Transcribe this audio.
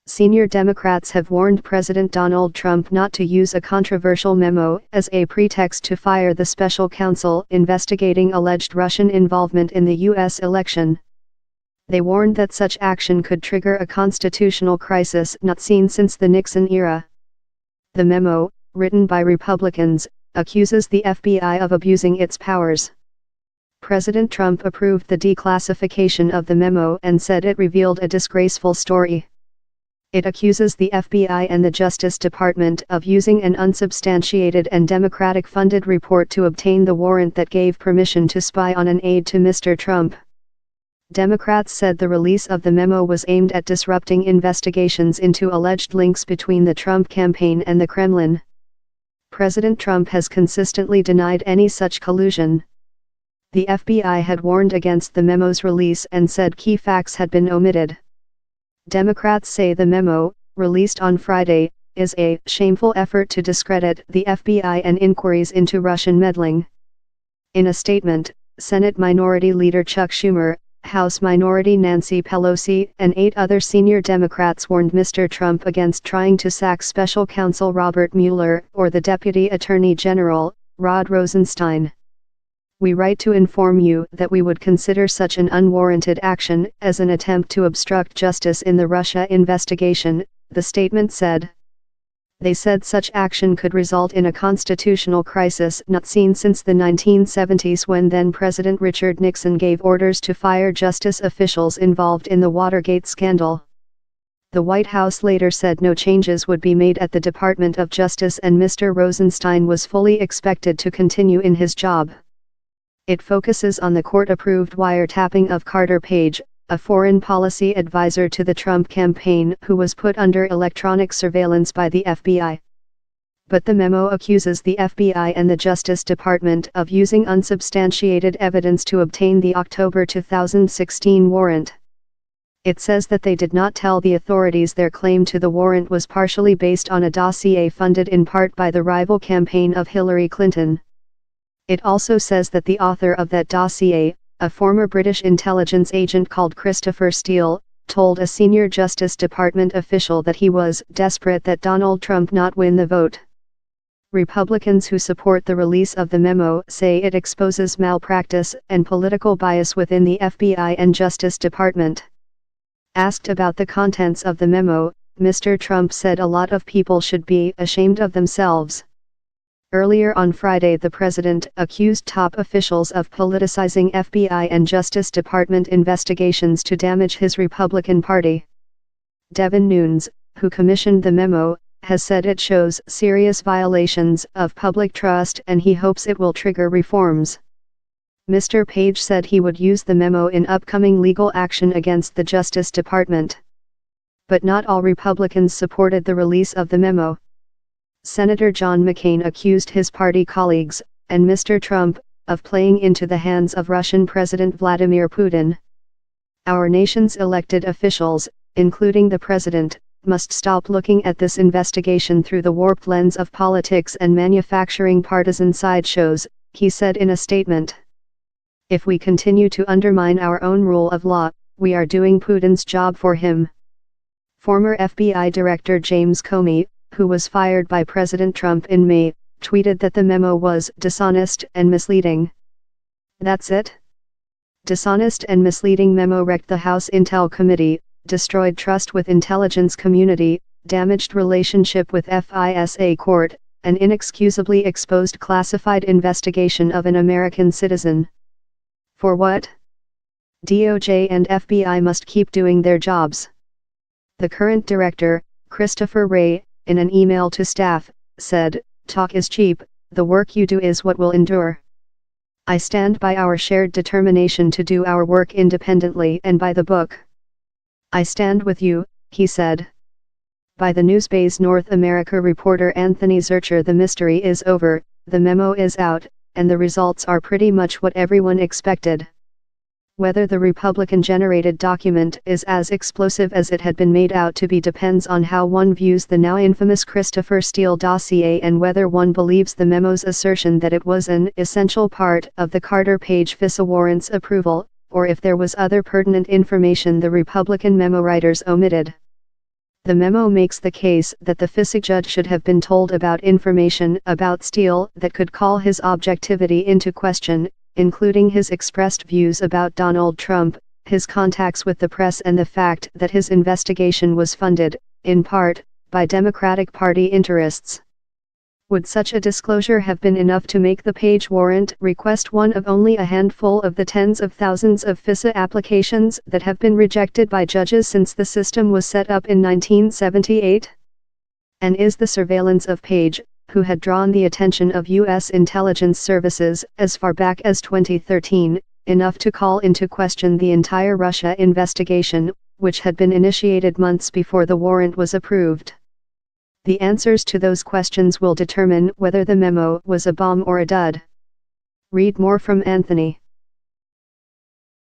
Senior Democrats have warned President Donald Trump not to use a controversial memo as a pretext to fire the special counsel investigating alleged Russian involvement in the U.S. election. They warned that such action could trigger a constitutional crisis not seen since the Nixon era. The memo, written by Republicans, accuses the FBI of abusing its powers. President Trump approved the declassification of the memo and said it revealed a disgraceful story. It accuses the FBI and the Justice Department of using an unsubstantiated and Democratic-funded report to obtain the warrant that gave permission to spy on an aide to Mr. Trump. Democrats said the release of the memo was aimed at disrupting investigations into alleged links between the Trump campaign and the Kremlin. President Trump has consistently denied any such collusion. The FBI had warned against the memo's release and said key facts had been omitted. Democrats say the memo, released on Friday, is a shameful effort to discredit the FBI and inquiries into Russian meddling. In a statement, Senate Minority Leader Chuck Schumer, House Minority Nancy Pelosi, and 8 other senior Democrats warned Mr. Trump against trying to sack Special Counsel Robert Mueller or the Deputy Attorney General, Rod Rosenstein. We write to inform you that we would consider such an unwarranted action as an attempt to obstruct justice in the Russia investigation, the statement said. They said such action could result in a constitutional crisis not seen since the 1970s when then-President Richard Nixon gave orders to fire justice officials involved in the Watergate scandal. The White House later said no changes would be made at the Department of Justice and Mr. Rosenstein was fully expected to continue in his job. It focuses on the court-approved wiretapping of Carter Page, a foreign policy advisor to the Trump campaign who was put under electronic surveillance by the FBI. But the memo accuses the FBI and the Justice Department of using unsubstantiated evidence to obtain the October 2016 warrant. It says that they did not tell the authorities their claim to the warrant was partially based on a dossier funded in part by the rival campaign of Hillary Clinton. It also says that the author of that dossier, a former British intelligence agent called Christopher Steele, told a senior Justice Department official that he was desperate that Donald Trump not win the vote. Republicans who support the release of the memo say it exposes malpractice and political bias within the FBI and Justice Department. Asked about the contents of the memo, Mr. Trump said a lot of people should be ashamed of themselves. Earlier on Friday, the president accused top officials of politicizing FBI and Justice Department investigations to damage his Republican Party. Devin Nunes, who commissioned the memo, has said it shows serious violations of public trust and he hopes it will trigger reforms. Mr. Page said he would use the memo in upcoming legal action against the Justice Department. But not all Republicans supported the release of the memo. Senator John McCain accused his party colleagues, and Mr. Trump, of playing into the hands of Russian President Vladimir Putin. Our nation's elected officials, including the president, must stop looking at this investigation through the warped lens of politics and manufacturing partisan sideshows, he said in a statement. If we continue to undermine our own rule of law, we are doing Putin's job for him. Former FBI Director James Comey, who was fired by President Trump in May, tweeted that the memo was dishonest and misleading. That's it? Dishonest and misleading memo wrecked the House Intel Committee, destroyed trust with intelligence community, damaged relationship with FISA court, and inexcusably exposed classified investigation of an American citizen. For what? DOJ and FBI must keep doing their jobs. The current director, Christopher Wray, in an email to staff, said, "Talk is cheap, the work you do is what will endure. I stand by our shared determination to do our work independently and by the book. I stand with you," he said. By the Newsbay's North America reporter Anthony Zurcher, the mystery is over, the memo is out, and the results are pretty much what everyone expected. Whether the Republican-generated document is as explosive as it had been made out to be depends on how one views the now infamous Christopher Steele dossier and whether one believes the memo's assertion that it was an essential part of the Carter Page FISA warrant's approval, or if there was other pertinent information the Republican memo writers omitted. The memo makes the case that the FISA judge should have been told about information about Steele that could call his objectivity into question, including his expressed views about Donald Trump, his contacts with the press, and the fact that his investigation was funded, in part, by Democratic Party interests. Would such a disclosure have been enough to make the Page warrant request one of only a handful of the tens of thousands of FISA applications that have been rejected by judges since the system was set up in 1978? And is the surveillance of Page, who had drawn the attention of U.S. intelligence services as far back as 2013, enough to call into question the entire Russia investigation, which had been initiated months before the warrant was approved? The answers to those questions will determine whether the memo was a bomb or a dud. Read more from Anthony.